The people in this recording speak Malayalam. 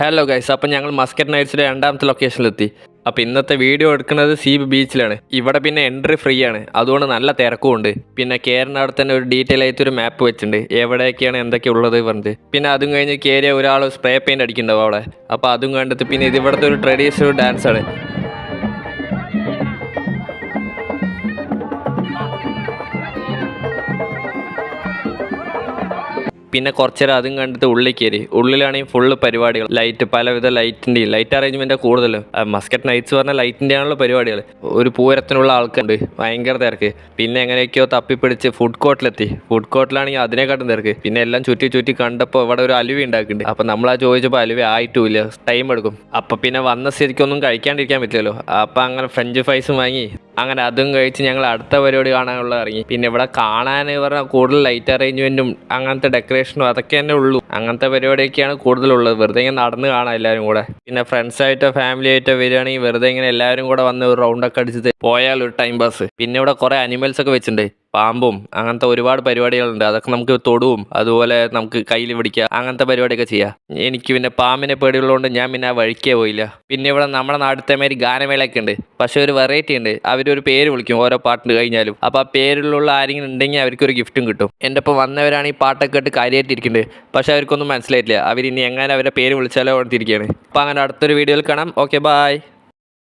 ഹലോ ഗൈസ്, അപ്പം ഞങ്ങൾ മസ്കറ്റ് നൈറ്റ്സിൻ്റെ രണ്ടാമത്തെ ലൊക്കേഷനിലെത്തി. അപ്പോൾ ഇന്നത്തെ വീഡിയോ എടുക്കുന്നത് സീബ് ബീച്ചിലാണ്. ഇവിടെ പിന്നെ എൻട്രി ഫ്രീ ആണ്, അതുകൊണ്ട് നല്ല തിരക്കുമുണ്ട്. പിന്നെ കയറുന്ന അവിടെ തന്നെ ഒരു ഡീറ്റെയിൽ ആയിട്ടൊരു മാപ്പ് വെച്ചിട്ടുണ്ട്, എവിടെയൊക്കെയാണ് എന്തൊക്കെ ഉള്ളത് പറഞ്ഞിട്ട്. പിന്നെ അതും കഴിഞ്ഞ് കയറിയ ഒരാൾ സ്പ്രേ പെയിൻറ് അടിക്കുന്നുണ്ടാവും അവിടെ. അപ്പോൾ അതും കണ്ടിട്ട് പിന്നെ ഇത് ഇവിടുത്തെ ഒരു ട്രഡീഷണൽ ഡാൻസാണ്. പിന്നെ കുറച്ചേരം അതും കണ്ടിട്ട് ഉള്ളിൽ കയറി. ഉള്ളിലാണെങ്കിൽ ഫുള്ള് പരിപാടികൾ, ലൈറ്റ്, പലവിധ ലൈറ്റിൻ്റെയും ലൈറ്റ് അറേഞ്ച്മെൻറ്റ് കൂടുതൽ. മസ്കറ്റ് നൈറ്റ്സ് പറഞ്ഞാൽ ലൈറ്റിൻ്റെ ആണല്ലോ പരിപാടികൾ. ഒരു പൂരത്തിനുള്ള ആൾക്കുണ്ട്, ഭയങ്കര തിരക്ക്. പിന്നെ എങ്ങനെയൊക്കെയോ തപ്പിപ്പിടിച്ച് ഫുഡ് കോർട്ടിലെത്തി. ഫുഡ് കോർട്ടിലാണെങ്കിൽ അതിനെക്കാട്ടും തിരക്ക്. പിന്നെ എല്ലാം ചുറ്റി ചുറ്റി കണ്ടപ്പോൾ ഇവിടെ ഒരു അലുവ ഉണ്ടാക്കുന്നുണ്ട്. അപ്പം നമ്മളാ ചോദിച്ചപ്പോൾ അലുവ ആയിട്ടുമില്ല, ടൈം എടുക്കും. അപ്പം പിന്നെ വന്ന സ്ഥിതിക്കൊന്നും കഴിക്കാണ്ടിരിക്കാൻ പറ്റില്ലല്ലോ. അപ്പം അങ്ങനെ ഫ്രഞ്ച് ഫ്രൈസും വാങ്ങി അങ്ങനെ അതും കഴിച്ച് ഞങ്ങൾ അടുത്ത പരിപാടി കാണാനുള്ള ഇറങ്ങി. പിന്നെ ഇവിടെ കാണാൻ പറഞ്ഞാൽ കൂടുതൽ ലൈറ്റ് അറേഞ്ച്മെൻറ്റും അങ്ങനത്തെ ഡെക്കറേഷനും അതൊക്കെ തന്നെ ഉള്ളൂ. അങ്ങനത്തെ പരിപാടിയൊക്കെയാണ് കൂടുതലുള്ളത്. വെറുതെ ഇങ്ങനെ നടന്ന് കാണാം എല്ലാവരും കൂടെ. പിന്നെ ഫ്രണ്ട്സായിട്ടോ ഫാമിലി ആയിട്ടോ വരികയാണെങ്കിൽ വെറുതെ ഇങ്ങനെ എല്ലാവരും കൂടെ വന്ന് ഒരു റൗണ്ടൊക്കെ അടിച്ചിട്ട് പോയാൽ ഒരു ടൈം പാസ്. പിന്നെ ഇവിടെ കുറേ അനിമൽസ് ഒക്കെ വെച്ചിട്ടുണ്ട്, പാമ്പും അങ്ങനത്തെ ഒരുപാട് പരിപാടികളുണ്ട്. അതൊക്കെ നമുക്ക് തൊടുവും അതുപോലെ നമുക്ക് കയ്യിൽ പിടിക്കുക, അങ്ങനത്തെ പരിപാടിയൊക്കെ ചെയ്യാം. എനിക്ക് പിന്നെ പാമ്പിനെ പേടിയുള്ളതുകൊണ്ട് ഞാൻ പിന്നെ ആ വഴിക്കേ പോയില്ല. പിന്നെ ഇവിടെ നമ്മുടെ നാട്ടിലത്തെ മാതിരി ഗാനമേളയൊക്കെ ഉണ്ട്, പക്ഷെ ഒരു വെറൈറ്റി ഉണ്ട്. അവരൊരു പേര് വിളിക്കും ഓരോ പാട്ടിന് കഴിഞ്ഞാലും. അപ്പോൾ ആ പേരിലുള്ള ആരെങ്കിലും ഉണ്ടെങ്കിൽ അവർക്കൊരു ഗിഫ്റ്റും കിട്ടും. എൻ്റെ ഒപ്പം വന്നവരാണ് ഈ പാട്ടൊക്കെ കേട്ട് കാര്യമായിട്ടിരിക്കുന്നുണ്ട്, പക്ഷെ അവർക്കൊന്നും മനസ്സിലായിട്ടില്ല. അവരിനി എങ്ങനെ അവരുടെ പേര് വിളിച്ചാലോ ഓർത്തിരിക്കുകയാണ്. അപ്പോൾ അങ്ങനെ അടുത്തൊരു വീഡിയോയിൽ കാണാം. Okay, bye.